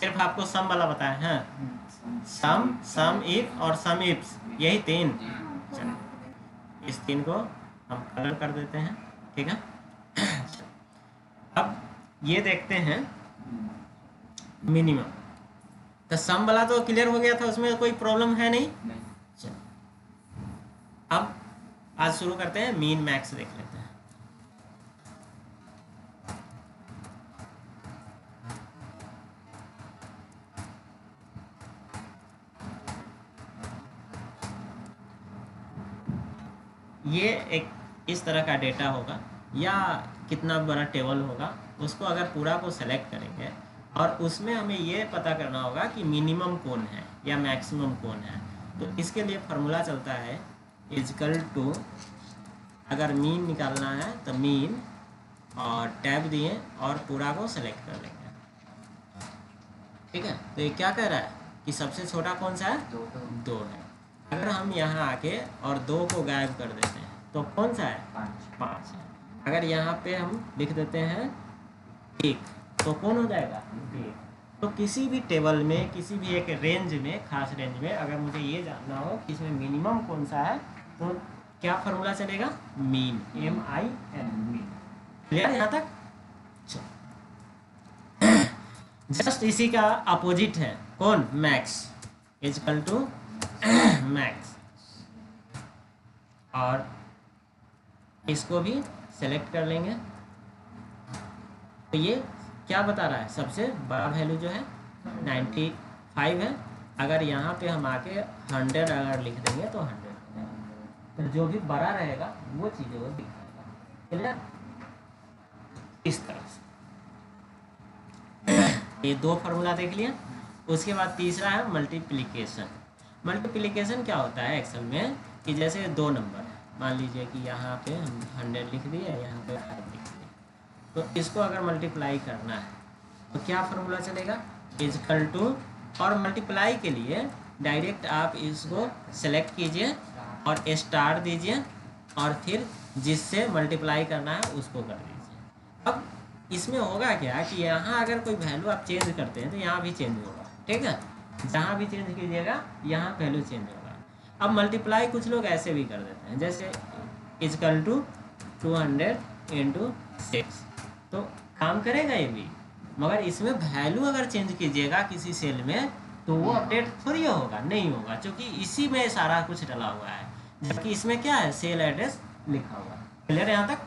सिर्फ आपको सम वाला बताया है, सम, सम इफ और सम इफ्स, यही तीन। चलिए इस तीन को हम कलर कर देते हैं, ठीक है। अब ये देखते हैं मिनिमम। तो सम वाला तो क्लियर हो गया था, उसमें कोई प्रॉब्लम है नहीं। चलिए अब आज शुरू करते हैं, मीन मैक्स देख लेते हैं। ये एक इस तरह का डेटा होगा या कितना बड़ा टेबल होगा, उसको अगर पूरा को सेलेक्ट करेंगे और उसमें हमें ये पता करना होगा कि मिनिमम कौन है या मैक्सिमम कौन है। तो इसके लिए फार्मूला चलता है इजकल टू, अगर मीन निकालना है तो मीन और टैब दिए और पूरा को सेलेक्ट कर लेंगे, ठीक है। तो ये क्या कह रहा है कि सबसे छोटा कौन सा है, दो है। अगर हम यहाँ आके और दो को गायब कर देते हैं तो कौन सा है, पाँच है। अगर यहाँ पे हम लिख देते हैं एक, तो कौन हो जाएगा, एक। तो किसी भी टेबल में, किसी भी एक रेंज में, खास रेंज में, अगर मुझे ये जानना हो कि इसमें मिनिमम कौन सा है, तो क्या फार्मूला चलेगा, मीन, MIN, मीन। क्लियर यहाँ तक। जस्ट इसी का अपोजिट है कौन, मैक्स, इजकल टू मैक्स। और इसको भी सेलेक्ट कर लेंगे। तो ये क्या बता रहा है, सबसे बड़ा वैल्यू जो है 95 है। अगर यहाँ पे हम आके 100 अगर लिख देंगे तो 100 हो जाएगा। तो जो भी बड़ा रहेगा वो चीज़ें वो दिखाएगा। क्लियर, इस तरह से ये दो फार्मूला देख लिया। उसके बाद तीसरा है मल्टीप्लिकेशन। मल्टीप्लिकेशन क्या होता है एक्सेल में कि जैसे दो नंबर है, मान लीजिए कि यहाँ पे हम 100 लिख दिए, यहाँ पे 5 लिख दिए, तो इसको अगर मल्टीप्लाई करना है तो क्या फार्मूला चलेगा, इजकल टू, और मल्टीप्लाई के लिए डायरेक्ट आप इसको सेलेक्ट कीजिए और स्टार दीजिए और फिर जिससे मल्टीप्लाई करना है उसको कर दीजिए। अब इसमें होगा क्या कि यहाँ अगर कोई वैल्यू आप चेंज करते हैं तो यहाँ भी चेंज होगा, ठीक है। जहाँ भी चेंज कीजिएगा यहाँ वैल्यू चेंज होगा। अब मल्टीप्लाई कुछ लोग ऐसे भी कर देते हैं, जैसे इजकल टू 200 × 6, तो काम करेगा ये भी, मगर इसमें वैल्यू अगर चेंज कीजिएगा किसी सेल में तो वो अपडेट थोड़ी होगा, नहीं होगा, क्योंकि इसी में सारा कुछ डला हुआ है, जबकि इसमें क्या है, सेल एड्रेस लिखा हुआ है। क्लियर यहाँ तक।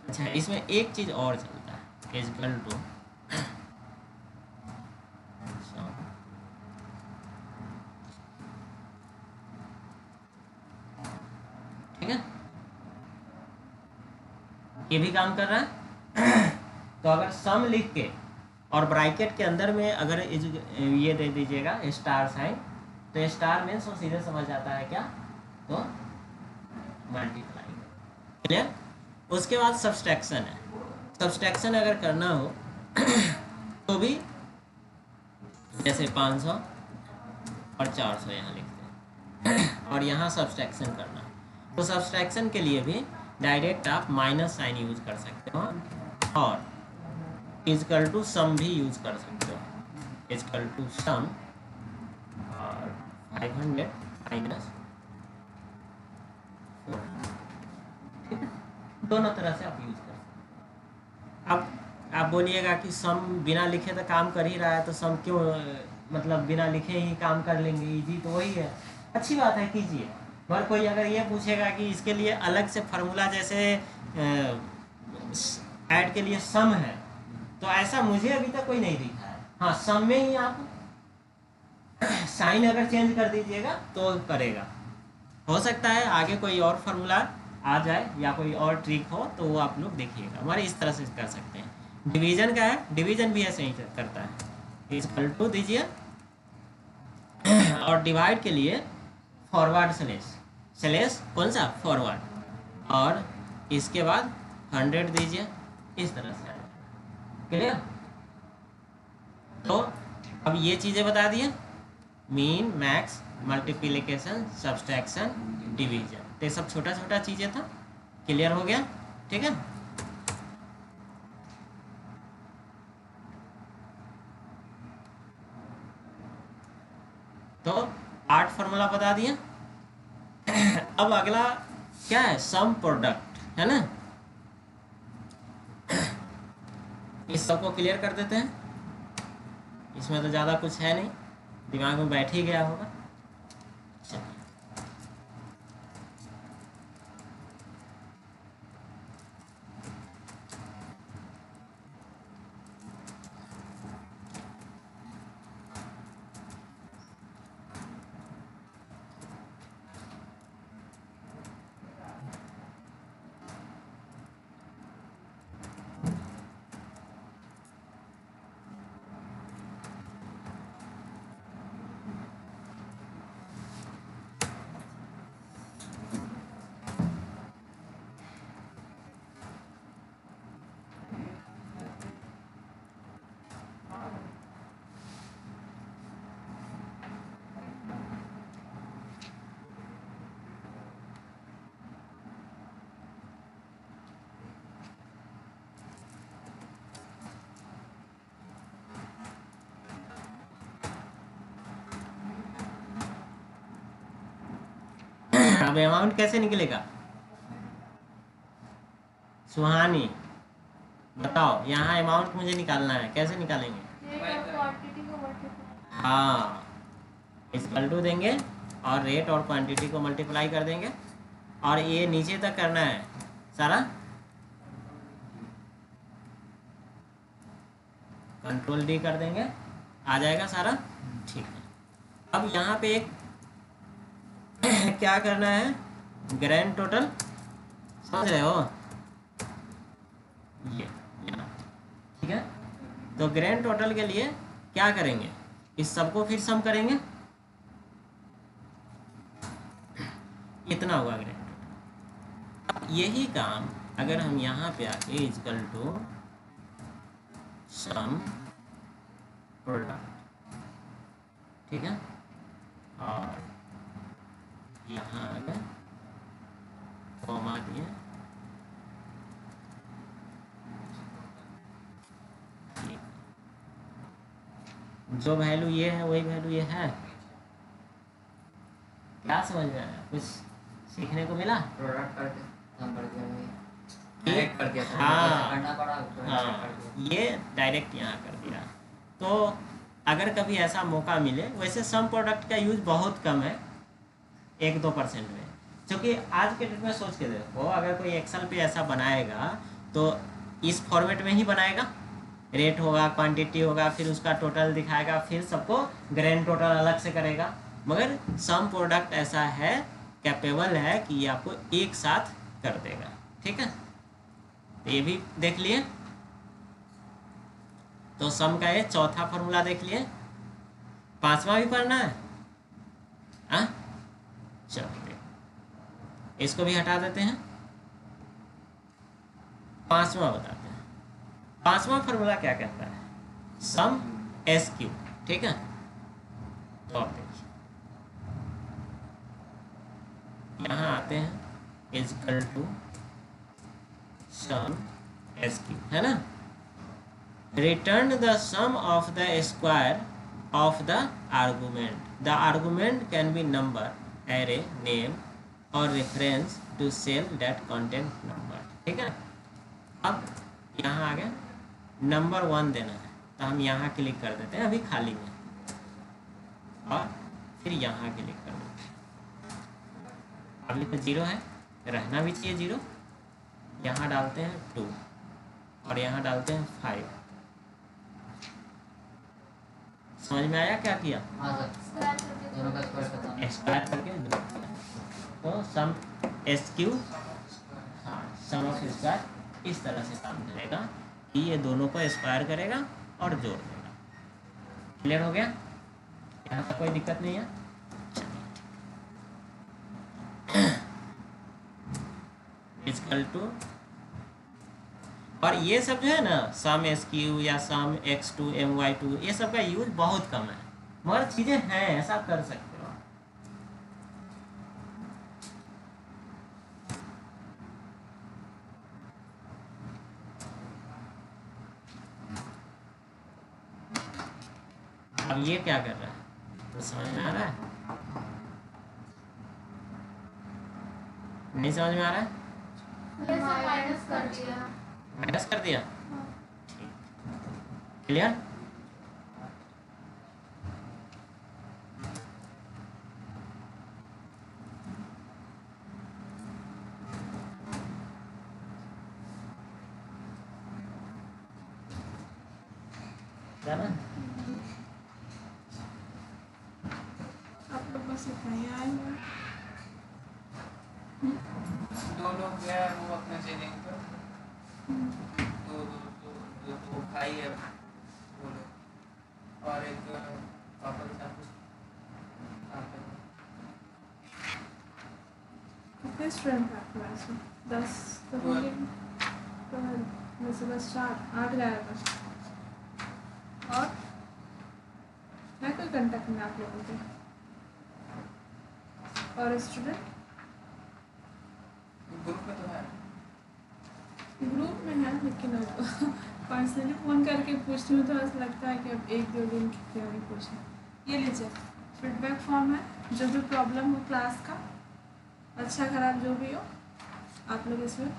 अच्छा, इसमें एक चीज और चलता है, इजकल टू, ठीक है, ये भी काम कर रहा है। तो अगर सम लिख के और ब्रैकेट के अंदर में अगर ये दे दीजिएगा स्टार साइन, तो स्टार मीन्स वो सीधे समझ जाता है क्या, तो मल्टीप्लाई। क्लियर। उसके बाद सब्सट्रैक्शन है। सब्सट्रैक्शन अगर करना हो तो भी जैसे 500 और 400 यहाँ लिखते हैं और यहाँ सब्सट्रैक्शन करना, तो सब्सट्रैक्शन के लिए भी डायरेक्ट आप माइनस साइन यूज कर सकते हो और इजकल टू सम भी यूज कर सकते हो, इजकल टू सम और 500 माइनस 400, दोनों तरह से आप यूज कर सकते। अब आप बोलिएगा कि सम बिना लिखे तो काम कर ही रहा है, तो सम क्यों, मतलब बिना लिखे ही काम कर लेंगे, इजी तो वही है। अच्छी बात है, कीजिए। मगर कोई अगर ये पूछेगा कि इसके लिए अलग से फार्मूला, जैसे ऐड के लिए सम है, तो ऐसा मुझे अभी तक कोई नहीं दिखा है। हाँ, सम में ही आप साइन अगर चेंज कर दीजिएगा तो करेगा। हो सकता है आगे कोई और फार्मूला आ जाए या कोई और ट्रिक हो तो वो आप लोग देखिएगा। हमारे इस तरह से कर सकते हैं। डिवीजन का है, डिवीजन भी ऐसे ही करता है, इक्वल टू दीजिए और डिवाइड के लिए फॉरवर्ड स्लैश, स्लैश कौन सा, फॉरवर्ड, और इसके बाद 100 दीजिए, इस तरह से। क्लियर। तो अब ये चीज़ें बता दिए, mean, max, multiplication, subtraction, division, तो ये सब छोटा छोटा चीज़ें था। क्लियर हो गया, ठीक है। फॉर्मूला बता दिया। अब अगला क्या है, सम प्रोडक्ट है ना। इस सबको क्लियर कर देते हैं, इसमें तो ज़्यादा कुछ है नहीं, दिमाग में बैठ ही गया होगा। चलिए अब अमाउंट कैसे निकलेगा, सुहानी बताओ, यहाँ अमाउंट मुझे निकालना है, कैसे निकालेंगे। हाँ, इक्वल टू देंगे और रेट और क्वांटिटी को मल्टीप्लाई कर देंगे, और ये नीचे तक करना है सारा, कंट्रोल डी कर देंगे, आ जाएगा सारा। ठीक है, अब यहाँ पे एक क्या करना है, ग्रैंड टोटल, समझ रहे हो ये, ठीक है। तो ग्रैंड टोटल के लिए क्या करेंगे, इस सबको फिर सम करेंगे, इतना हुआ ग्रैंड टोटल। यही काम अगर हम यहाँ पे आके इक्वल टू सम प्रोडक्ट, ठीक है, और यहाँ आ गए कॉमा दिए, जो वैल्यू ये है वही वैल्यू ये है। क्या समझ में आया, कुछ सीखने को मिला। प्रोडक्ट करके हम कर दिया, हाँ करना पड़ा, हाँ, ये डायरेक्ट यहाँ कर दिया। तो अगर कभी ऐसा मौका मिले, वैसे सम प्रोडक्ट का यूज बहुत कम है, 1-2% में, क्योंकि आज के डेट में सोच के देखो, अगर कोई एक्सेल पे ऐसा बनाएगा तो इस फॉर्मेट में ही बनाएगा, रेट होगा, क्वांटिटी होगा, फिर उसका टोटल दिखाएगा, फिर सबको ग्रैंड टोटल अलग से करेगा। मगर सम प्रोडक्ट ऐसा है, कैपेबल है कि ये आपको एक साथ कर देगा। ठीक है, तो ये भी देख लिए। तो सम का ये चौथा फॉर्मूला देख लिए, पांचवा भी पढ़ना है। हाँ चलो इसको भी हटा देते हैं, पांचवा बताते हैं। पांचवा फॉर्मूला क्या कहता है, सम एस क्यू। ठीक है, तो अब देखिए यहाँ आते हैं, is equal to sum S Q, है ना। Return the sum of the square of the argument. The argument can be number, array, name or reference to cell that content number. ठीक है, अब यहाँ आ गया नंबर 1 देना है, तो हम यहाँ क्लिक कर देते हैं अभी खाली में, और फिर यहाँ क्लिक कर देते हैं। अभी तो 0 है, रहना भी चाहिए 0। यहाँ डालते हैं 2 और यहाँ डालते हैं 5। समझ में आया क्या किया? हाँ सर, दोनों का स्क्वायर खत्म, स्क्वायर करके तो सम एस क्यू, हाँ सम ऑफ स्क्वायर इस तरह से काम करेगा कि ये दोनों को स्क्वायर करेगा और जोड़ देगा। क्लियर हो गया? यहाँ पर कोई दिक्कत नहीं है। इक्वल टू, और ये सब जो है ना, सम एस क्यू या सम x2 my2, ये सब का यूज बहुत कम है, मगर चीजें हैं, ऐसा कर सकते हो। अब ये क्या कर रहा है, तो समझ में आ रहा है? नहीं समझ में आ रहा है? ये सब माइनस कर दिया। माइनस कर दिया, हाँ। क्लियर? जाना आप लोग बस इतना ही आए हैं। दो लोग गया है वो अपने चेंजिंग पर, दो भाई है वो लोग, और एक पापा के साथ काम कर रहे हैं। कितने स्टूडेंट हैं आपके क्लास में? 10 तो होंगे। तो वैसे बस 8 गया बस। और है कोई कांटेक्ट में आप लोगों के? और स्टूडेंट ग्रुप में तो है, ग्रुप में है, लेकिन अब पर्सनली फ़ोन करके पूछती हूँ तो ऐसा लगता है कि अब 1-2 दिन क्यों नहीं पूछना। ये लीजिए फीडबैक फॉर्म है, जो भी प्रॉब्लम हो क्लास का, अच्छा खराब जो भी हो आप लोग इसमें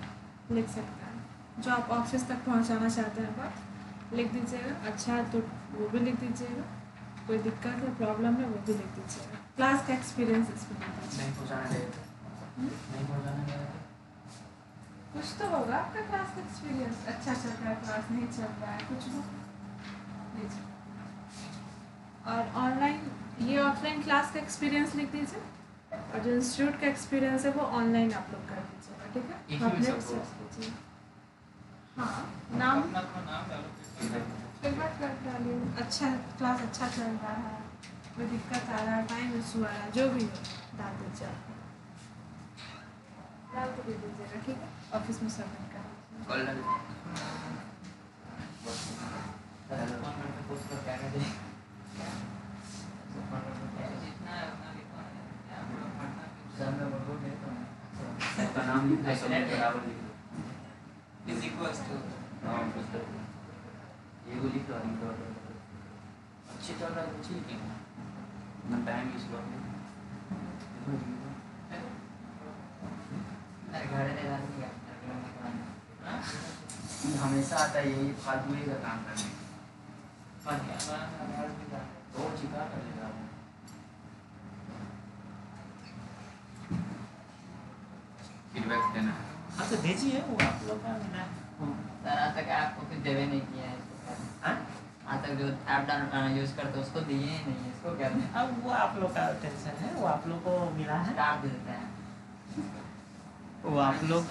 लिख सकते हैं। जो आप ऑफिस तक पहुंचाना चाहते हैं बात लिख दीजिएगा, अच्छा है तो वो भी लिख दीजिएगा, कोई दिक्कत है प्रॉब्लम है वो भी लिख दीजिएगा। क्लास का एक्सपीरियंस इसमें लिख दीजिए। नहीं पहुँचाना चाहिए, नहीं पहुँचाना चाहिए। कुछ तो होगा आपका क्लास का एक्सपीरियंस, अच्छा चल रहा है क्लास, नहीं चल रहा है, कुछ हो लीजिए। और ऑनलाइन ये ऑफलाइन क्लास का एक्सपीरियंस लिख दीजिए, और जो इंस्टीट्यूट का एक्सपीरियंस है वो ऑनलाइन आप लोग कर दीजिएगा, ठीक है? एक ही में आप सबको? सर्च कीजिए। हाँ, नाम अपना अपना नाम डालो, फीडबैक कर डालिए, अच्छा क्लास अच्छा चल रहा है, कोई दिक्कत आ रहा है, टाइम इशू आ रहा है, जो भी हो डाल दीजिए आप, डाल के दे दीजिएगा, ठीक है? ऑफिस में सबमिट कर दीजिए। कॉल डाल पोस्ट कर क्या कर दे, जितना है उतना लिखो ना, सब में बोल दे तो सबका नाम लिख दो, सब बराबर लिख दो, इज इक्वल्स टू नाम पुस्तक ये वो लिख दो, अच्छी चल रहा है कुछ लिखेंगे ना, टाइम इस वक्त घर ले जाती है हमेशा आता है यही फालतू ही का काम करने तो चिका कर लेगा फीडबैक देना। हाँ तो दीजिए, वो आप लोग का मिला सर आज तक आपको कुछ देवे नहीं किया है इसको, आज तक जो ऐप डाउनलोड यूज़ करते उसको दिए ही नहीं है, इसको क्या दें? अब वो आप लोग का टेंशन है, वो आप लोग को मिला है, स्टार्ट दे देते हैं, वो आप लोग,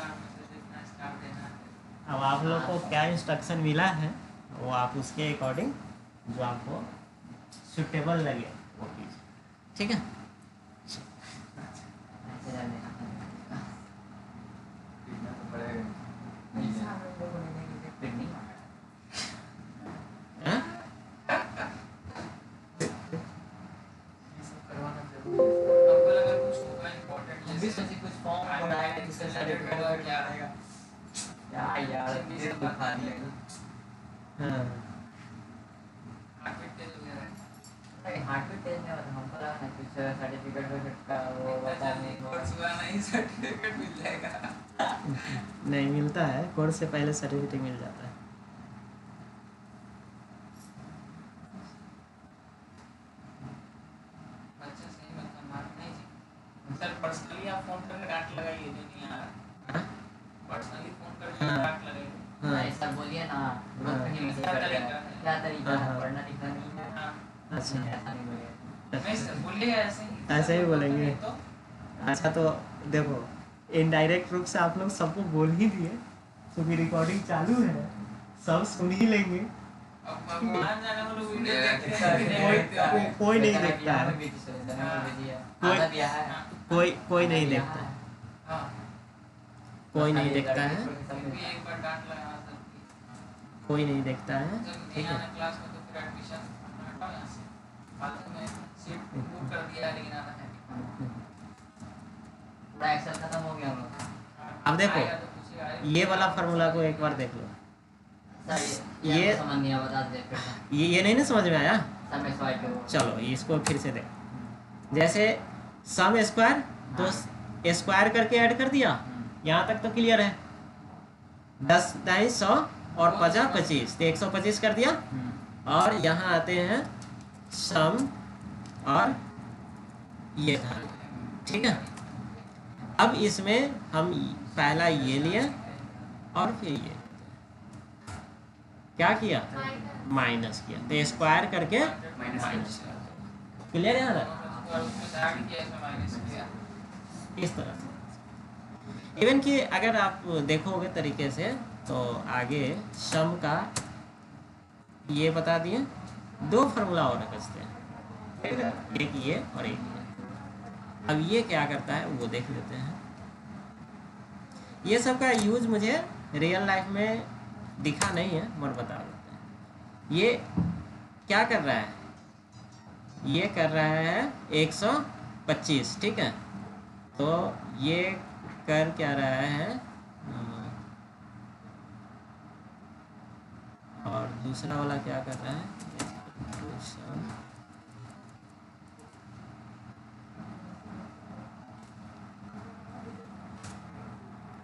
अब आप लोग को क्या इंस्ट्रक्शन मिला है वो आप उसके अकॉर्डिंग जो आपको सुटेबल लगे वो कीजिए, ठीक है? ऐसे जाने का हाँ? कुछ फॉर्म बनाएगा जिसका सर्टिफिकेट क्या आएगा यार ये तो खा दिया हाँ हार्टबीट टेस्ट वगैरह, हार्टबीट टेस्ट में हमको लगा ना कुछ सर्टिफिकेट का वो बता नहीं, सर्टिफिकेट मिल जाएगा नहीं मिलता है, कोर्स से पहले सर्टिफिकेट मिल जाता है। अच्छा सही मतलब मार्क नहीं जी सर, पर्सनली आप फोन करके डांट लगाइए जो नहीं आ रहा, पर्सनली फोन करके डांट लगाइए, हाँ ऐसा बोलिए ना, ग्रुप में ही मैसेज कर देगा क्या तरीका है, पढ़ना लिखना नहीं है, अच्छा ऐसा नहीं बोलिए, नहीं सर बोलिए ऐसे ही बोलेंगे। तो अच्छा तो देखो, इनडायरेक्ट रूप से आप लोग सबको बोल ही दिए, क्योंकि रिकॉर्डिंग चालू है, सब सुन ही लेंगे, अब भगवान जाने वो लोग वीडियो देखते हैं, कोई नहीं देखता है, कोई नहीं देखता है, हां कोई नहीं देखता है, भी एक बार डांट लगा सर, कोई नहीं देखता है, जब ठीक नहीं है? आना क्लास में तो फिर एडमिशन हटाओ यहाँ से, फालतू में सीट बुक कर दिया लेकिन आना है पूरा एक्सेल खत्म हो गया हम लोग। अब देखो आएगा तो कुछ ही आएगा। ये वाला फार्मूला को एक बार देख लो, ये समझ नहीं आया, बता दे फिर ये नहीं ना समझ में आया? सब एक्स वाई के वो चलो इसको फिर से देखो, जैसे सम स्क्वायर तो स्क्वायर करके ऐड कर दिया, यहाँ तक तो क्लियर है। 10 दाई 100 और 50 25, तो 125 कर दिया। और यहाँ आते हैं सम और ये था, ठीक है। अब इसमें हम पहला ये लिया और फिर ये क्या किया, माइनस किया, तो स्क्वायर करके माइनस कर दिया। क्लियर है ना? इस तरह से इवन कि अगर आप देखोगे तरीके से तो आगे सम का ये बता दिए, 2 फार्मूला और रखते हैं, एक ये और एक ये। अब ये क्या करता है वो देख लेते हैं। ये सब का यूज मुझे रियल लाइफ में दिखा नहीं है, मगर बता देते हैं। ये क्या कर रहा है, ये कर रहा है 125, ठीक है। तो ये कर क्या रहा है, और दूसरा वाला क्या कर रहा है,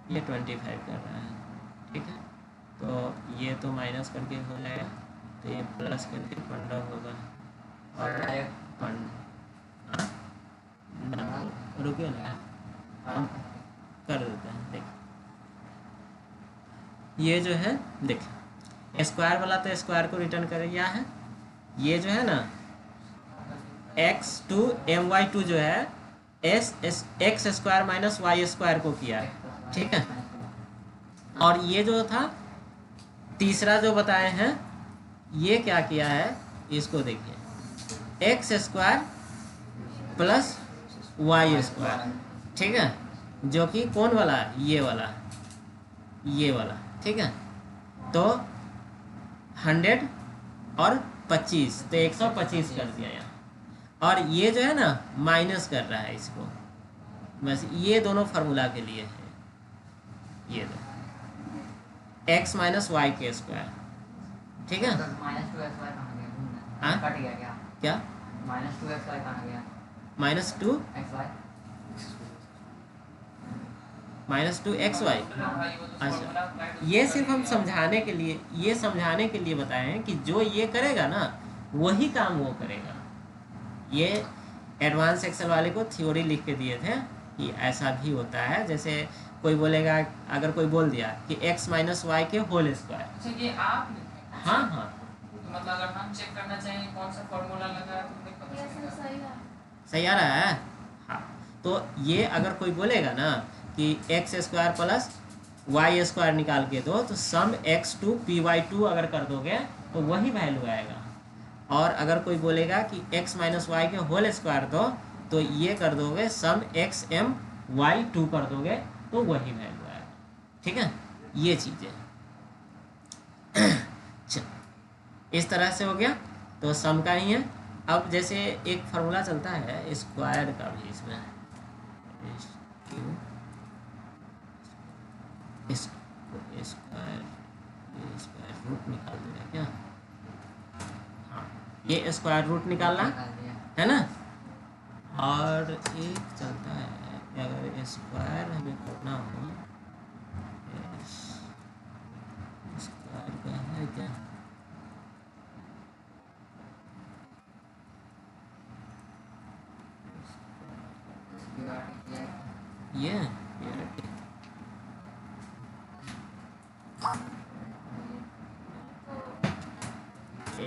ये 25 कर रहा है, ठीक है। तो ये तो माइनस करके हो जाएगा, तो ये प्लस करके 15 होगा। और रुकिए ना, हम कर देते हैं। देख ये जो है, देख स्क्वायर वाला तो स्क्वायर को रिटर्न कर गया है। ये जो है ना x2 my2 जो है x square minus Y square को किया है, ठीक है। और ये जो था तीसरा जो बताए हैं, ये क्या किया है, इसको देखिए, X square plus Y square, ठीक है, जो कि कौन वाला, ये वाला, ठीक है। तो 100 और 25, तो 125 कर दिया यहाँ। और ये जो है ना माइनस कर रहा है इसको, बस ये दोनों फार्मूला के लिए है। ये दो x माइनस वाई के स्क्वायर, ठीक है। क्या -2xy, अच्छा। ये सिर्फ हम समझाने के लिए, बताए हैं कि जो ये करेगा ना वही काम वो करेगा। ये एडवांस एक्सेल वाले को थ्योरी लिख के दिए थे कि ऐसा भी होता है। जैसे कोई बोलेगा, अगर कोई बोल दिया कि x माइनस वाई के होल स्क्वायर, ये आप, हाँ हाँ, तो मतलब अगर हम चेक करना चाहें कौन सा फॉर्मूला लगा है तो हमें पता चलेगा। सही आ रहा है, हाँ। तो ये अगर कोई बोलेगा ना कि x square plus Y square निकाल के दो, तो सम x2 py2 अगर कर दोगे तो वही वैल्यू आएगा। और अगर कोई बोलेगा कि x माइनस वाई के होल स्क्वायर दो, तो ये कर दोगे सम xm y2 कर दोगे तो वही वैल्यू आएगा, ठीक है। ये चीज़ें इस तरह से हो गया, तो सम का ही है। अब जैसे एक फार्मूला चलता है स्क्वायर का भी, इसमें स्क्वायर रूट निकाल देगा क्या, हाँ, ये स्क्वायर रूट निकालना है ना। और एक चलता है, अगर स्क्वायर हमें करना हो, स्क्वायर का है क्या, ये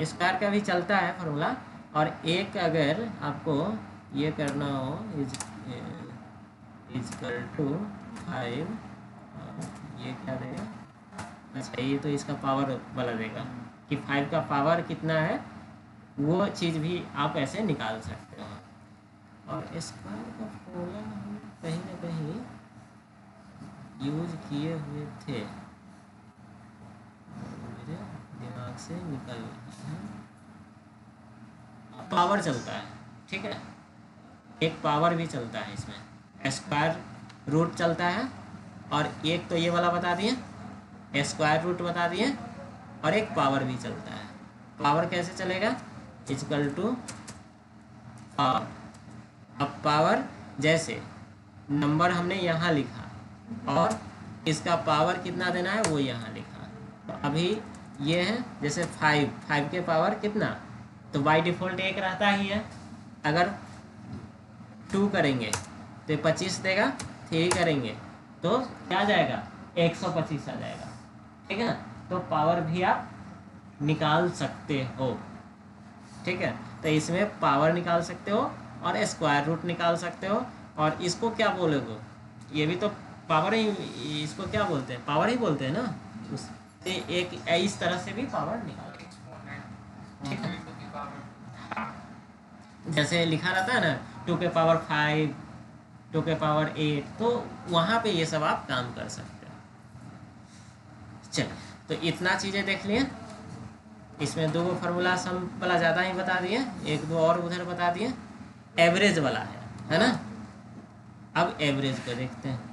स्क्वायर का भी चलता है फार्मूला। और एक अगर आपको ये करना हो, इजकल टू 5, ये क्या देगा, अच्छा ये तो इसका पावर वाला देगा कि 5 का पावर कितना है, वो चीज़ भी आप ऐसे निकाल सकते हो। और स्क्वायर का फॉर्मूला हम कहीं ना कहीं यूज किए हुए थे, मेरे दिमाग से निकल रहा है। पावर चलता है, ठीक है, एक पावर भी चलता है इसमें, स्क्वायर रूट चलता है। और एक तो ये वाला बता दिए, स्क्वायर रूट बता दिए, और एक पावर भी चलता है। पावर कैसे चलेगा, इक्वल टू पावर। अब पावर जैसे नंबर हमने यहाँ लिखा और इसका पावर कितना देना है वो यहाँ लिखा। तो अभी ये है जैसे 5 के पावर कितना, तो बाई डिफ़ॉल्ट 1 रहता ही है। अगर 2 करेंगे तो 25 देगा, 3 करेंगे तो क्या आ जाएगा 125 आ जाएगा, ठीक है ना। तो पावर भी आप निकाल सकते हो, ठीक है। तो इसमें पावर निकाल सकते हो और स्क्वायर रूट निकाल सकते हो, और इसको क्या बोलोगे, ये भी तो पावर ही, इसको क्या बोलते हैं, पावर ही बोलते हैं ना। उससे एक इस तरह से भी पावर निकाल, ठीक है। जैसे लिखा रहता है ना 2 के पावर 5, 2 के पावर 8, तो वहाँ पे ये सब आप काम कर सकते हो। चलिए, तो इतना चीज़ें देख लिए। इसमें 2 फार्मूला सम वाला ज़्यादा ही बता दिए, 1-2 और उधर बता दिए। एवरेज वाला है ना। अब एवरेज को देखते हैं।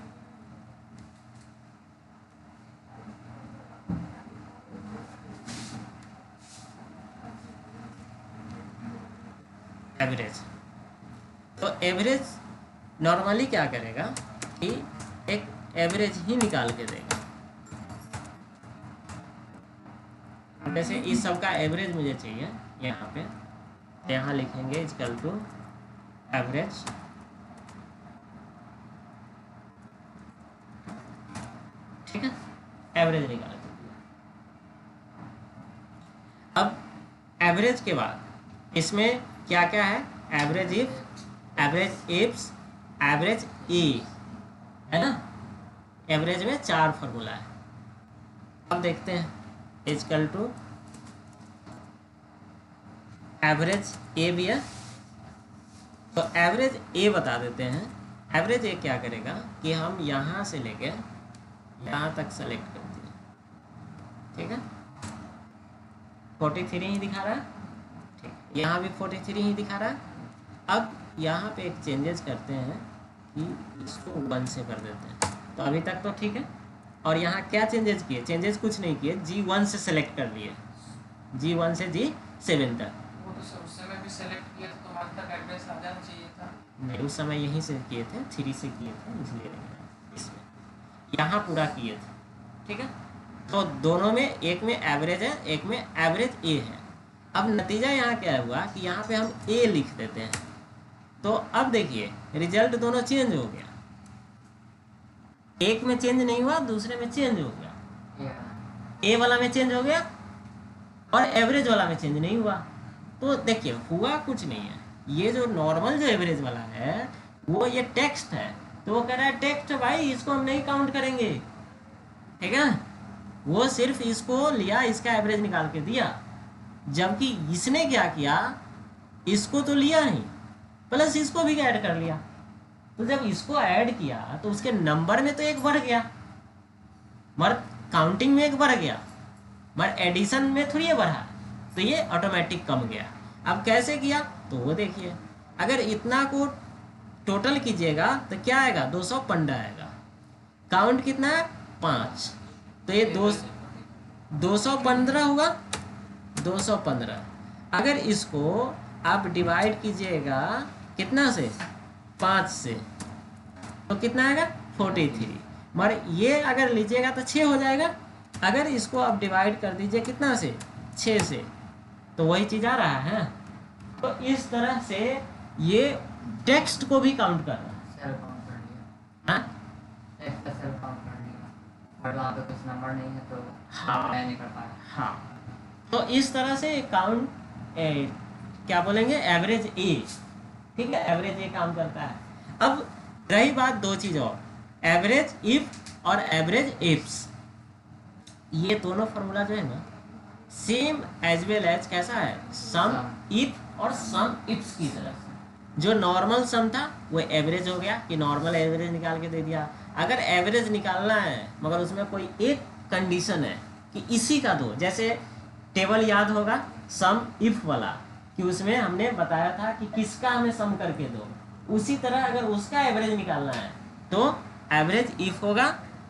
एवरेज, तो एवरेज नॉर्मली क्या करेगा कि एक एवरेज ही निकाल के देगा। जैसे इस सब का एवरेज मुझे चाहिए, यहाँ पे यहाँ लिखेंगे इक्वल टू एवरेज, ठीक है। एवरेज निकाल के दिया। अब एवरेज के बाद इसमें क्या क्या है, average if, average ifs, average E, है ना। एवरेज में 4 फार्मूला है। अब देखते हैं इक्वल टू एवरेज ए भी है, तो एवरेज ए बता देते हैं। एवरेज ए क्या करेगा कि हम यहाँ से लेके यहाँ तक सेलेक्ट करते हैं, ठीक है। 43 ही दिखा रहा है, ठीक। यहाँ भी 43 ही दिखा रहा है। अब यहाँ पे एक चेंजेस करते हैं कि इसको 1 से कर देते हैं। तो अभी तक तो ठीक है। और यहाँ क्या चेंजेस किए, चेंजेस कुछ नहीं किए, G1 से सेलेक्ट कर लिए, G1 से G7 तक। वो तो उस समय भी सेलेक्ट किया तो वहाँ तक एड्रेस आ जाना चाहिए था। नहीं, उस समय यहीं से किए थे, 3 से किए थे, इसलिए नहीं है। इसमें यहाँ पूरा किए थे, ठीक है। तो दोनों में, एक में एवरेज है, एक में एवरेज ए है। अब नतीजा यहाँ क्या हुआ कि यहाँ पे हम ए लिख देते हैं, तो अब देखिए रिजल्ट दोनों चेंज हो गया। एक में चेंज नहीं हुआ, दूसरे में चेंज हो गया। ए वाला में चेंज हो गया और एवरेज वाला में चेंज नहीं हुआ। तो देखिए हुआ कुछ नहीं है। ये जो नॉर्मल जो एवरेज वाला है वो ये टेक्स्ट है, तो वो कह रहा है टेक्स्ट भाई इसको हम नहीं काउंट करेंगे, ठीक है। वो सिर्फ इसको लिया, इसका एवरेज निकाल के दिया, जबकि इसने क्या किया, इसको तो लिया नहीं, प्लस इसको भी ऐड कर लिया। तो जब इसको ऐड किया तो उसके नंबर में तो 1 बढ़ गया, मगर काउंटिंग में 1 बढ़ गया, मगर एडिशन में थोड़ी बढ़ा, तो ये ऑटोमेटिक कम गया। अब कैसे किया, तो वो देखिए, अगर इतना को टोटल कीजिएगा तो क्या आएगा, 215 आएगा। काउंट कितना है, 5, तो ये 215 हुआ, 215। अगर इसको आप डिवाइड कीजिएगा कितना से, 5 से, तो कितना आएगा 43। मगर ये अगर लीजिएगा तो 6 हो जाएगा। अगर इसको आप डिवाइड कर दीजिए कितना से, 6 से, तो वही चीज़ आ रहा है। तो इस तरह से ये टेक्स्ट को भी काउंट कर रहा है। सेल काउंट कर लिया, हाँ टेक्स्ट का सेल काउंट कर लिया, और वहाँ पे कुछ नंबर नहीं है तो हाँ मैं नहीं कर पाया। हाँ, तो इस तरह से काउंट क्या बोलेंगे, एवरेज ए, ठीक है, एवरेज ए काम करता है। अब रही बात 2 चीज़ और, एवरेज इफ और एवरेज इफ्स। ये दोनों फार्मूला जो है ना सेम एज वेल एज कैसा है, सम इफ और सम इफ्स की तरह। जो नॉर्मल सम था वो एवरेज हो गया कि नॉर्मल एवरेज निकाल के दे दिया। अगर एवरेज निकालना है मगर उसमें कोई एक कंडीशन है कि इसी का दो, जैसे टेबल याद होगा सम इफ वाला, कि उसमें हमने बताया था कि किसका हमें सम करके दो, उसी तरह अगर उसका एवरेज निकालना है तो एवरेज इफ होगा।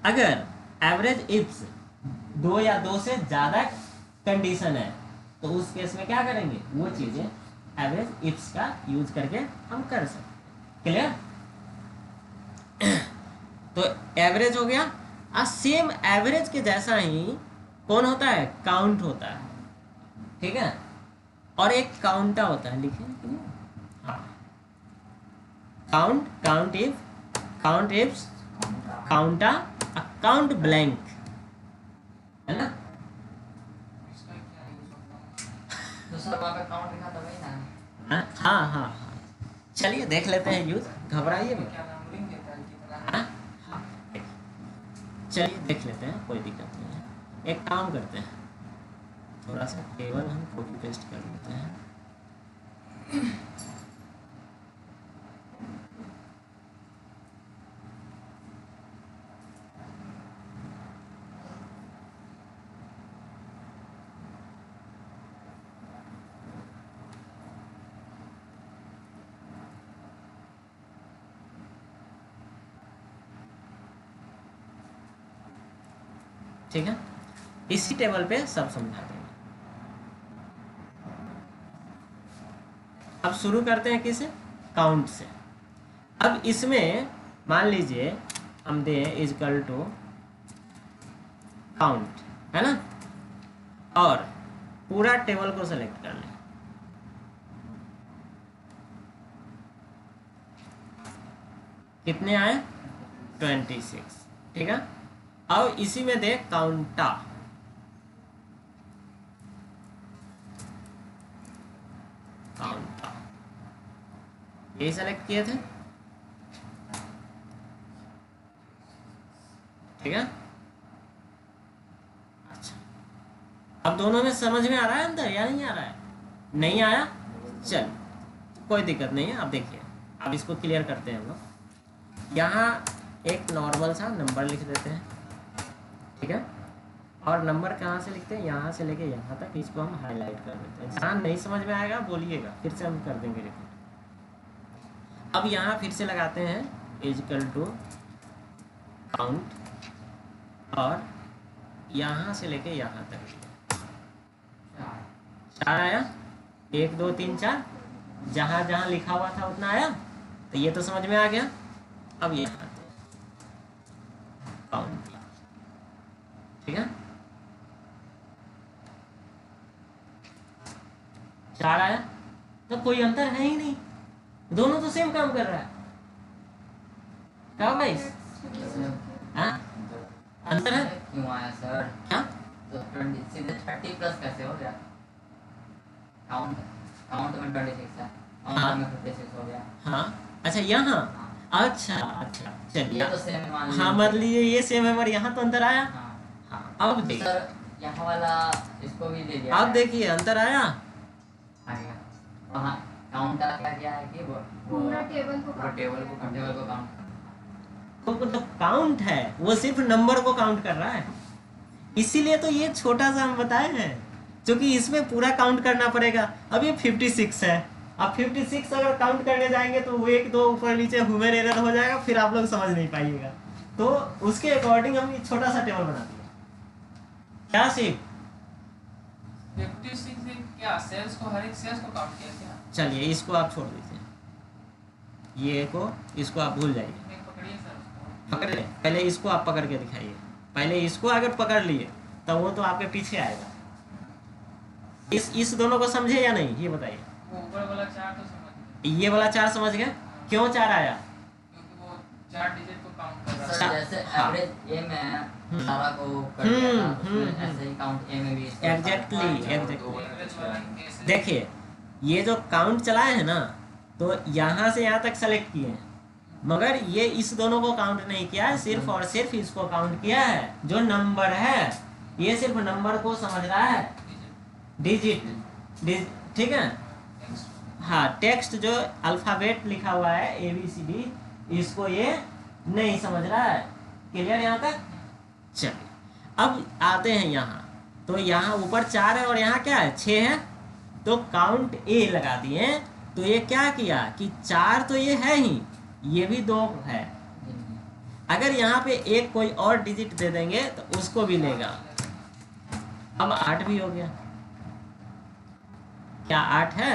अगर एवरेज इफ्स 2 या 2 से ज़्यादा कंडीशन है तो उस केस में क्या करेंगे, वो चीज़ें एवरेज इफ्स का यूज करके हम कर सकते हैं। क्लियर। तो एवरेज हो गया। सेम एवरेज के जैसा ही कौन होता है, काउंट होता है, ठीक है। और एक काउंटा होता है, लिखे हाँ, काउंट इफ काउंटा काउंट ब्लैंक, है ना। दूसरा वहाँ पे काउंट लिखा था वही ना। हाँ हाँ हाँ, चलिए देख लेते हैं यूज, घबराइए मत। क्या नाम लिंक देता है कि हाँ हाँ, चलिए देख लेते हैं, कोई दिक्कत नहीं है। एक काम करते हैं, थोड़ा सा टेबल हम कॉपी पेस्ट कर लेते हैं। ठीक है, इसी टेबल पे सब समझा देंगे। अब शुरू करते हैं किसे, काउंट से। अब इसमें मान लीजिए हम दें इजकल टू काउंट, है ना, और पूरा टेबल को सेलेक्ट कर लें। कितने आए, 26, ठीक है। अब इसी में दे काउंटा, यही सेलेक्ट किए थे, ठीक है। अच्छा, अब दोनों में समझ में आ रहा है अंदर या नहीं आ रहा है, नहीं आया, चल कोई दिक्कत नहीं है। अब देखिए, अब इसको क्लियर करते हैं हम लोग। यहाँ एक नॉर्मल सा नंबर लिख देते हैं, ठीक है। और नंबर कहाँ से लिखते हैं, यहाँ से लेके यहाँ तक, इसको हम हाईलाइट कर देते हैं। जहाँ नहीं समझ में आएगा बोलिएगा, फिर से हम कर देंगे रिपीट। अब यहाँ फिर से लगाते हैं इजकल टू काउंट, और यहाँ से लेके यहाँ तक 4 आया, 1 2 3 4, जहाँ जहाँ लिखा हुआ था उतना आया, तो ये तो समझ में आ गया। अब ये काउंट, ठीक है, 4 आया, तो कोई अंतर है ही नहीं, दोनों तो सेम काम कर रहा है। क्या भाई, हाँ अंतर है, क्यों आया सर? क्या तो 20 सीधे 30 प्लस कैसे हो गया? काउंट में 26 है, हाँ। में 56 हो गया। हाँ अच्छा, यहाँ अच्छा अच्छा, चलिए ये तो सेम मान हाँ, मान लीजिए ये सेम है, पर यहाँ तो अंतर आया। हाँ। हाँ, अब देखिए, सर यहाँ वाला इसको भी ले लिया। अब देखिए अंतर आया। आ गया। वहाँ काउंट क्या किया है कि वो पूरा टेबल को काउंट। तो जो काउंट है वो सिर्फ नंबर को काउंट कर रहा है, इसीलिए तो ये छोटा सा हम बताए हैं, क्योंकि इसमें पूरा काउंट करना पड़ेगा। अब ये 56 है, अब 56 अगर काउंट करने जाएंगे तो वो 1 2 ऊपर नीचे ह्यूमन एरर हो जाएगा, फिर आप लोग समझ नहीं पाइएगा। तो उसके अकॉर्डिंग हम ये छोटा सा टेबल बना दिया। क्या सिर्फ 56 क्या सेल्स को, हर एक सेल्स को काउंट किया क्या? चलिए इसको आप छोड़ दीजिए, ये को इसको आप भूल जाइए, एक पकड़िए सर उसको। पकड़ ले, पहले इसको आप पकड़ के दिखाइए। पहले इसको अगर पकड़ लिए तो वो तो आपके पीछे आएगा। इस दोनों को समझे या नहीं, ये बताइए। वो ऊपर वाला 4 तो समझ गए, ये वाला 4 समझ गए, क्यों 4 आया? क्योंकि वो 4 डिजिट को काउंट कर रहा सर है। जैसे हाँ। एवरेज ए में सारा को कर दिया था, उसमें ऐसे ही काउंट ए में भी इसको Exactly, सारा- exactly। एवरेज वाला कैसे? देखिए ये जो काउंट चलाए हैं ना, तो यहाँ से यहाँ तक सेलेक्ट किए हैं, मगर ये इस दोनों को काउंट नहीं किया है, सिर्फ और सिर्फ इसको काउंट किया है। जो नंबर है ये सिर्फ नंबर को समझ रहा है, डिजिट, ठीक है। हाँ, टेक्स्ट जो अल्फ़ाबेट लिखा हुआ है ABCD, इसको ये नहीं समझ रहा है। क्लियर यहाँ तक? चलिए अब आते हैं यहाँ, तो यहाँ ऊपर 4 है और यहाँ क्या है, 6 है, तो काउंट A लगा दिए। तो ये क्या किया कि 4 तो ये है ही, ये भी 2 है। अगर यहाँ पे एक कोई और डिजिट दे देंगे तो उसको भी लेगा। अब 8 भी हो गया। क्या 8 है?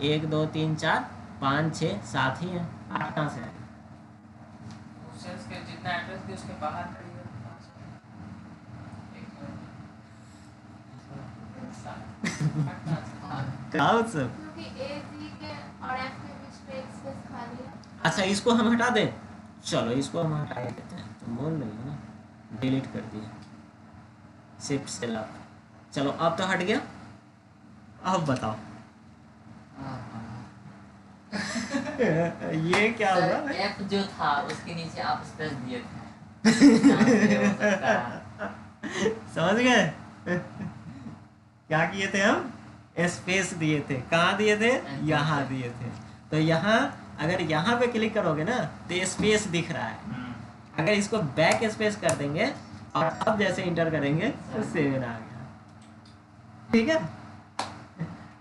1 2 3 4 5 6 7 ही है, 8 कहाँ से है? उससे यदि उसके बाहर खड़ी है तो 5 एक मिनट क्या सब? क्योंकि ए सी के और एफ के बीच में एक स्पेस खाली है। अच्छा इसको हम हटा दें, चलो इसको हम हटा देते हैं, तुम बोल रही हो ना, डिलीट कर दिया, शिफ्ट से लॉक। चलो अब तो हट गया, अब बताओ ये क्या हुआ? एफ जो था उसके नीचे आप स्पेस दिए थे। यहाँ से हो सकता है। समझ गए? क्या किए थे हम? स्पेस दिए थे। कहाँ दिए थे? यहाँ दिए थे। तो यहाँ अगर यहाँ पे क्लिक करोगे ना तो स्पेस दिख रहा है। अगर इसको बैक स्पेस कर देंगे और अब जैसे इंटर करेंगे तो 7 आ गया। ठीक है,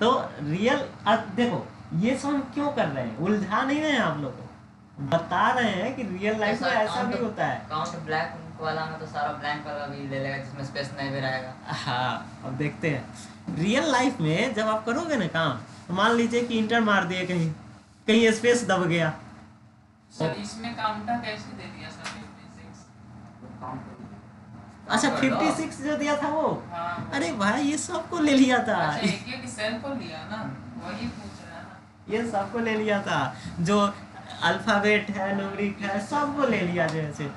तो रियल अब देखो ये सब हम क्यों कर रहे हैं, उलझा नहीं रहे हैं आप लोग को, बता रहे हैं कि रियल लाइफ में ऐसा भी होता है। काउंट ब्लैक वाला में तो सारा ब्लैंक वाला भी ले लेगा जिसमें स्पेस नहीं भी रहेगा। हाँ अब देखते हैं रियल लाइफ में जब आप करोगे ना काम, तो मान लीजिए कि इंटर मार दिए, कहीं कहीं स्पेस दब गया। सर इसमें काउंटर कैसे दे दिया सर 56? अच्छा 56 जो दिया था वो, हाँ अरे भाई ये सबको ले लिया था, अच्छा एक सेल को लिया ना, वही पूछ रहा है ना। ये सबको ले लिया था, जो अल्फाबेट है न्यूमेरिक है सबको ले लिया जैसे।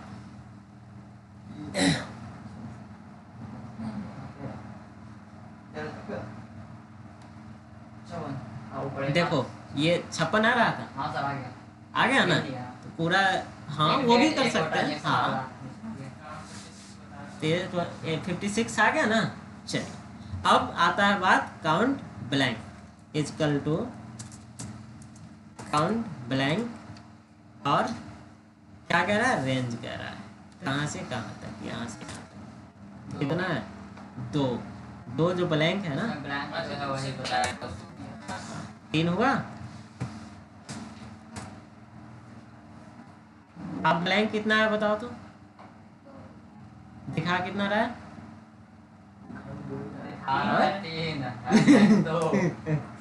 देखो ये 56 आ रहा था, हाँ सर आ गया। आ गया ना, तो पूरा हाँ वो भी कर सकते हैं। हाँ तो 56 आ गया ना। चलिए अब आता है बात count blank is equal to count blank, और क्या कह रहा है, रेंज कह रहा है, कहाँ से कहाँ तक, यहाँ से कहाँ तक, कितना है, 2 जो ब्लैंक है ना, ब्लैंक जो है वही बताया बताया। तो 3 हुआ। अब ब्लैंक कितना है बताओ तो, दिखा कितना रहा है?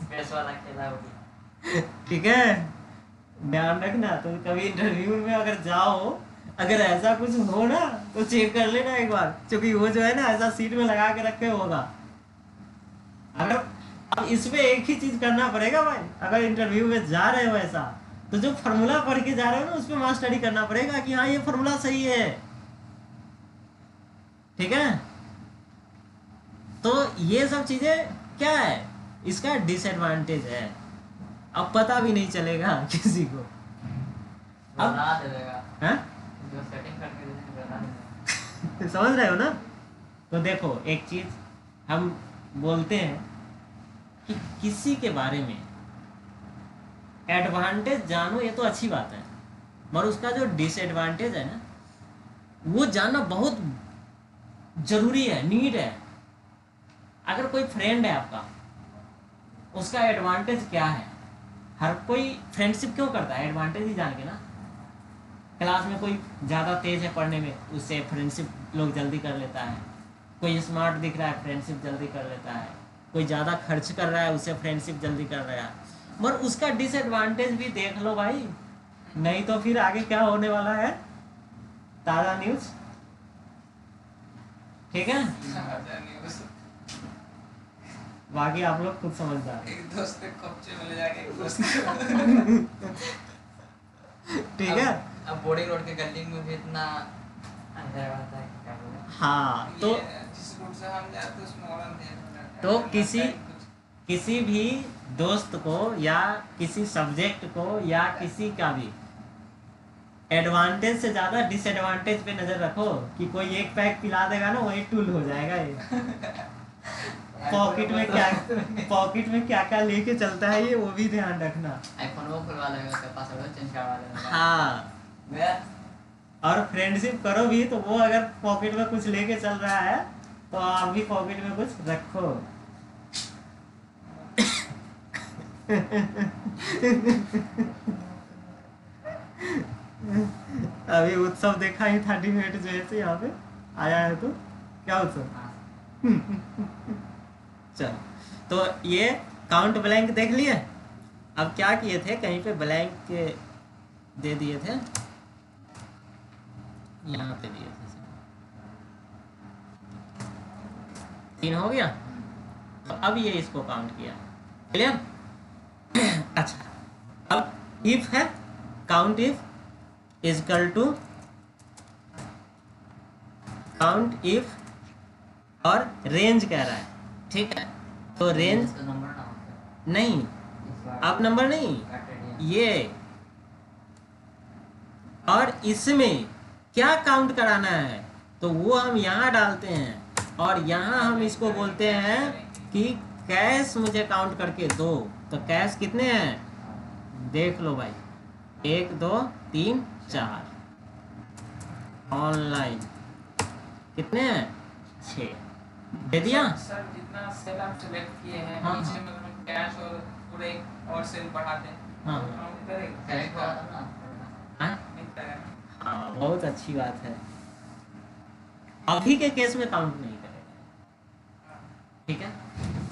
स्पेस वाला खेला होगी। ठीक है, ध्यान रखना, तो कभी इंटरव्यू में अगर जाओ, अगर ऐसा कुछ हो ना तो चेक कर लेना एक बार, क्योंकि वो जो है ना ऐसा सीट में लगा के रखे होगा। अगर अब इसमें एक ही चीज करना पड़ेगा भाई, अगर इंटरव्यू में जा रहे हो ऐसा, तो जो फॉर्मूला पढ़ के जा रहे हो ना उस पर मास्टरी करना पड़ेगा कि हाँ ये फॉर्मूला सही है। ठीक है, तो ये सब चीजें क्या है, इसका डिसएडवांटेज है, अब पता भी नहीं चलेगा किसी को। अब बता देगा है? जो सेटिंग करके देंगे बता देगा। समझ रहे हो ना? तो देखो एक चीज हम बोलते हैं कि किसी के बारे में एडवांटेज जानो, ये तो अच्छी बात है, मगर उसका जो डिसएडवांटेज है ना वो जानना बहुत जरूरी है, नीड है। अगर कोई फ्रेंड है आपका, उसका एडवांटेज क्या है, हर कोई फ्रेंडशिप क्यों करता है, एडवांटेज ही जान के ना। क्लास में कोई ज़्यादा तेज है पढ़ने में, उससे फ्रेंडशिप लोग जल्दी कर लेता है, कोई स्मार्ट दिख रहा है फ्रेंडशिप जल्दी कर लेता है, कोई ज़्यादा खर्च कर रहा है उससे फ्रेंडशिप जल्दी कर रहा है। मगर उसका डिसएडवांटेज भी देख लो भाई, नहीं तो फिर आगे क्या होने वाला है, ताज़ा न्यूज़। ठीक है, बाकी आप लोग खुद समझदार हैं। एक दोस्त के कब्जे में ले जाके एक दोस्त ठीक है, अब बोर्डिंग रोड के गली में भी इतना अंधेरा रहता है कि क्या बोले। हाँ तो जिस रूट से हम जाते उसमें और अंधेरा रहता है। तो किसी भी दोस्त को या किसी सब्जेक्ट को या किसी का भी एडवांटेज से ज़्यादा डिसएडवांटेज पे नज़र रखो, कि कोई एक पैक पिला देगा ना वही टूल हो जाएगा ये। पॉकेट में क्या क्या लेके चलता है ये, वो भी ध्यान रखना। आईफोन वो खुलवा लेगा, उसके पास होगा चेंज करवा लेगा। हाँ, और फ्रेंडशिप करो भी तो वो अगर पॉकेट में कुछ लेके चल रहा है तो आप भी पॉकेट में कुछ रखो। अभी उत्सव देखा ही 30 मिनट जो है यहाँ पे आया है, तो क्या उत्सव। चलो तो ये काउंट ब्लैंक देख लिए। अब क्या किए थे, कहीं पे ब्लैंक दे दिए थे, यहाँ पे दिए थे 3 हो गया। तो अब ये इसको काउंट किया, क्लियर। अच्छा, अब इफ है, count if is equal to count if और रेंज कह रहा है, ठीक है। तो रेंज नंबर ना होता नहीं, अब नंबर नहीं, ये और इसमें क्या काउंट कराना है तो वो हम यहाँ डालते हैं, और यहाँ हम इसको बोलते हैं कि कैश मुझे काउंट करके दो। तो कैश कितने हैं देख लो भाई, 1 2 3 4। ऑनलाइन कितने हैं 6, दे दिया। सर जितना सेल आप सेलेक्ट किए हैं हाँ, नीचे में हम कैश और पूरे और सेल बढ़ाते हैं, हाँ काउंट करेगा सेलेक्ट करा था ना। हाँ नहीं करेगा। हाँ, बहुत अच्छी बात है। अभी के केस में काउंट नहीं करेगा, ठीक है।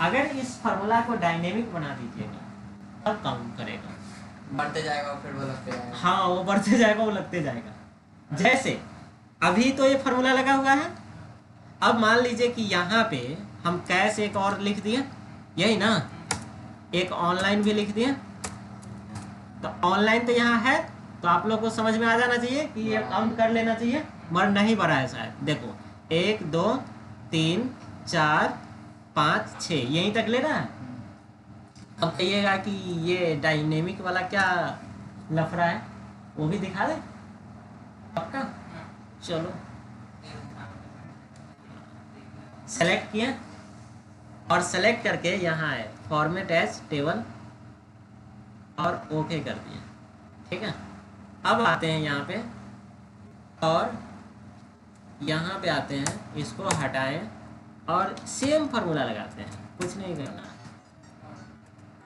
अगर इस फार्मूला को डायनेमिक बना दीजिएगा तब काउंट करेगा। बढ़ते जाएगा और फिर वो लगते जाएगा। हाँ, वो बढ़ते जाएगा, वो लगते जाएगा। जैसे अभी तो ये फार्मूला लगा हुआ है, अब मान लीजिए कि यहाँ पे हम कैश एक और लिख दिए, यही ना, एक ऑनलाइन भी लिख दिए। तो ऑनलाइन तो यहाँ है, तो आप लोग को समझ में आ जाना चाहिए कि ये काउंट कर लेना चाहिए, मगर नहीं बढ़ा है शायद। देखो 1 2 3 4 5 6 यहीं तक ले रहा है। अब कहिएगा कि ये डायनेमिक वाला क्या लफड़ा है, वो भी दिखा दे पक्का। चलो सेलेक्ट किया और सेलेक्ट करके यहाँ है फॉर्मेट एज टेबल और ओके कर दिया, ठीक है। अब आते हैं यहाँ पे और यहाँ पे आते हैं, इसको हटाएं और सेम फार्मूला लगाते हैं, कुछ नहीं करना।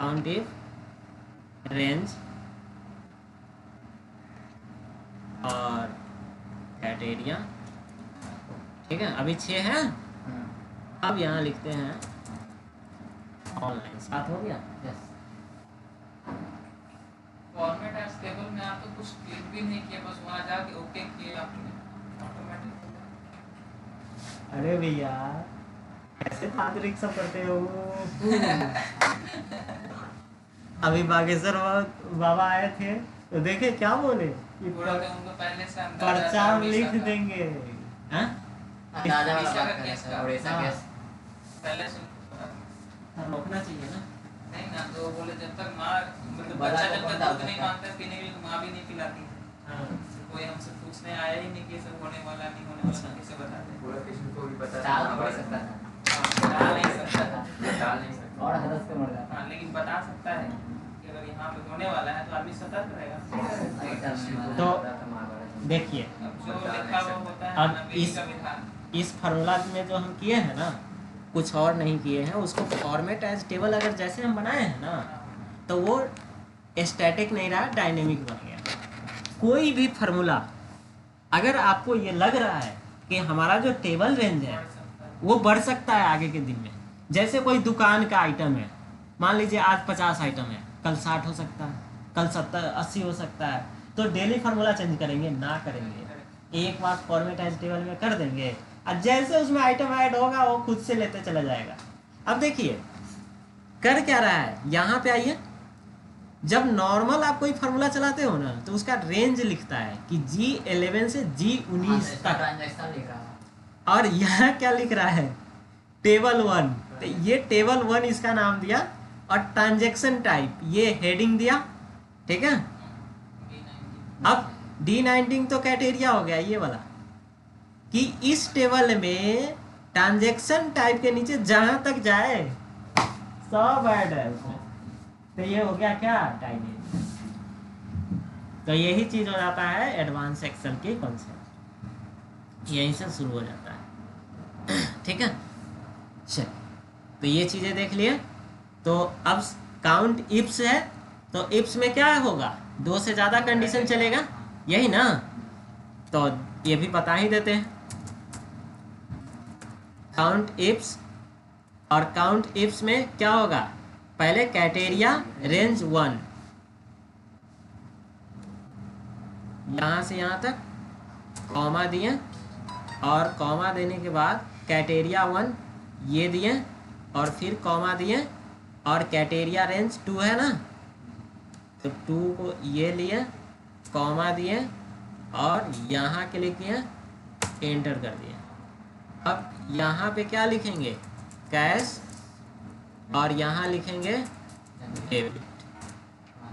काउंट इफ रेंज और क्राइटेरिया, ठीक है। अभी 6 है, अब यहाँ लिखते हैं ऑनलाइन, 7 हो गया। यस। फॉर्मेट एज टेबल में आप तो कुछ क्लिक भी नहीं किया, बस वहां जाके ओके किए आपने ऑटोमेटिक। अरे भैया कैसे तांत्रिक सब करते हो। अभी बागेश्वर बाबा आए थे तो देखे क्या बोले कि पूरा तो उनको पहले से अंदाजा पर्चा था, हम लिख उड़ीसा का। देंगे, हाँ? अंदाजा वाला उड़ीसा बात का कर रहे केस थे, का। उड़ीसा हाँ। केस। पहले से उनको पता था। रोकना चाहिए ना। नहीं ना, तो वो बोले जब तक माँ मतलब बड़ा बच्चा को जब कौन तक डाल दूध नहीं सकता है? मांगता पीने के लिए, तो माँ भी नहीं पिलाती। हाँ। कोई हमसे पूछने आया ही नहीं कि ये सब होने वाला नहीं होने वाला, कैसे बता दें। पूरा किसी को भी पता डाल तो नहीं सकता था। हाँ, डाल नहीं सकता था। डाल नहीं सकता। और हदस पे मर जाता। हाँ, लेकिन बता सकता है कि अगर यहाँ पे होने वाला है तो आदमी सतर्क रहेगा। तो देखिए अब जो लिखा हुआ होता है अब ना, विधि इस- का विधान। इस फार्मूला में जो हम किए हैं ना, कुछ और नहीं किए हैं, उसको फॉर्मेट एज टेबल अगर जैसे हम बनाए हैं ना, तो वो स्टैटिक नहीं रहा, डायनेमिक बन गया। कोई भी फार्मूला अगर आपको ये लग रहा है कि हमारा जो टेबल रेंज है वो बढ़ सकता है आगे के दिन में, जैसे कोई दुकान का आइटम है, मान लीजिए आज 50 आइटम है, कल 60 हो सकता है, कल 70 80 हो सकता है, तो डेली फार्मूला चेंज करेंगे ना, करेंगे एक बार फॉर्मेट एज टेबल में कर देंगे, और जैसे उसमें आइटम ऐड होगा वो खुद से लेते चला जाएगा। अब देखिए कर क्या रहा है, यहाँ पे आइए, जब नॉर्मल आप कोई फार्मूला चलाते हो ना तो उसका रेंज लिखता है कि G11 से G19 तक, ट्रांजैक्शन लिख रहा है। और यहाँ क्या लिख रहा है टेबल 1, तो ये टेबल 1 इसका नाम दिया, और ट्रांजैक्शन टाइप ये हेडिंग दिया, ठीक है। अब D19 तो क्राइटेरिया हो गया ये वाला, कि इस टेबल में ट्रांजैक्शन टाइप के नीचे जहां तक जाए सब ऐड है उसमें, तो ये हो गया क्या डायनेमिक। तो यही चीज हो जाता है एडवांस एक्सेल की कॉन्सेप्ट, यहीं से शुरू हो जाता है, ठीक है। चल, तो ये चीजें देख लिए। तो अब काउंट इफ्स है, तो इफ्स में क्या होगा, 2 से ज्यादा कंडीशन चलेगा, यही ना, तो ये भी बता ही देते हैं। काउंट इफ्स, और काउंट इफ्स में क्या होगा, पहले क्राइटेरिया रेंज 1, यहां से यहां तक कॉमा दिए, और कॉमा देने के बाद क्राइटेरिया 1 ये दिए, और फिर कॉमा दिए, और क्राइटेरिया रेंज 2 है ना, तो 2 को ये लिए, कॉमा दिए, और यहाँ क्लिक किए, एंटर कर दिए। अब यहाँ पे क्या लिखेंगे, कैश, और यहाँ लिखेंगे डेबिट।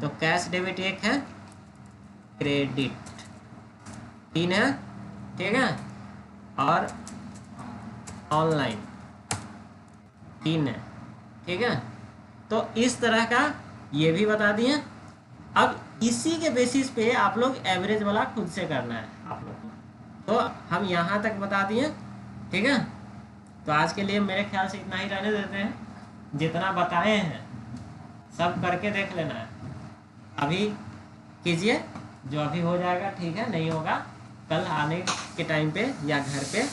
तो कैश डेबिट एक है, क्रेडिट 3 है, ठीक है, और ऑनलाइन 3 है, ठीक है। तो इस तरह का ये भी बता दिए। अब इसी के बेसिस पे आप लोग एवरेज वाला खुद से करना है आप लोग को। तो हम यहाँ तक बता दिए, ठीक है। तो आज के लिए मेरे ख्याल से इतना ही रहने देते हैं। जितना बताए हैं सब करके देख लेना है, अभी कीजिए, जो अभी हो जाएगा ठीक है, नहीं होगा कल आने के टाइम पे या घर पे